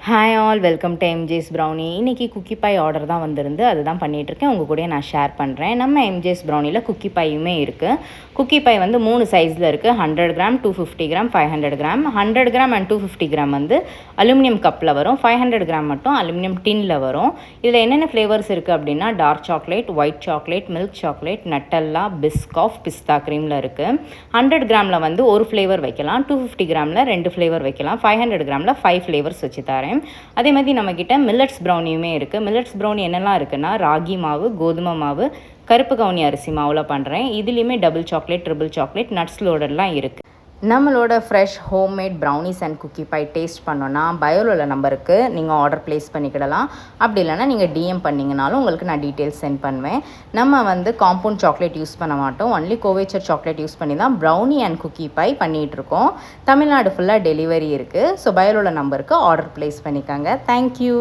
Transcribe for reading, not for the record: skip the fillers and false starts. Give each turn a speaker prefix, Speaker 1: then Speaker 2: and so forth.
Speaker 1: Hi all, welcome to MJ's brownie. இன்றைக்கி cookie pie order தான் வந்திருந்து அதுதான் பண்ணிகிட்ருக்கேன். உங்கள் கூட நான் ஷேர் பண்ணுறேன். நம்ம எம்ஜேஸ் ப்ரௌனியில் குக்கி பாயுமே இருக்குது. குக்கி பாய் வந்து 3 சைஸில் இருக்குது. 100 gram, 250 gram, 500 gram. 100 gram and 250 gram வந்து அலுமினியம் கப்பில் வரும். 500 கிராம் மட்டும் அலுமினியம் டின்னில் வரும். இதில் என்னென்ன ஃப்ளேவர்ஸ் இருக்குது அப்படின்னா dark chocolate, white chocolate, milk chocolate, Nutella, Biscoff, பிஸ்தா க்ரீமில் இருக்குது. 100 கிராமில் வந்து ஒரு ஃப்ளேவர் வைக்கலாம். 250 கிராமில் 2 ஃப்ளேவர் வைக்கலாம். 500 கிராமில் 5 ஃப்ளேவர்ஸ் வச்சு தரேன். அதே மாதிரி நம்மக்கிட்ட மில்லட்ஸ் ப்ரௌனியுமே இருக்குது. மில்லட்ஸ் ப்ரௌனி என்னெல்லாம் இருக்குன்னா ராகி மாவு, கோதுமை மாவு, கருப்பு கவுனி அரிசி மாவில் பண்ணுறேன். இதுலேயுமே double chocolate, triple chocolate, nuts லோடெல்லாம் இருக்குது. நம்மளோட fresh homemade brownies and cookie pie taste பண்ணோன்னா பயோவில் நம்பருக்கு நீங்கள் ஆர்டர் ப்ளேஸ் பண்ணிக்கிடலாம். அப்படி இல்லைனா நீங்கள் டிஎம் பண்ணிங்கனாலும் உங்களுக்கு நான் டீட்டெயில்ஸ் சென்ட் பண்ணுவேன். நம்ம வந்து காம்பவுண்ட் சாக்லேட் யூஸ் பண்ண மாட்டோம். ஒன்லி கோவேச்சர் சாக்லேட் யூஸ் பண்ணி தான் ப்ரௌனி அண்ட் குக்கி பை பண்ணிகிட்ருக்கோம். தமிழ்நாடு ஃபுல்லாக டெலிவரி இருக்குது. ஸோ பயோவில் நம்பருக்கு ஆர்டர் ப்ளேஸ் பண்ணிக்கோங்க. தேங்க்யூ.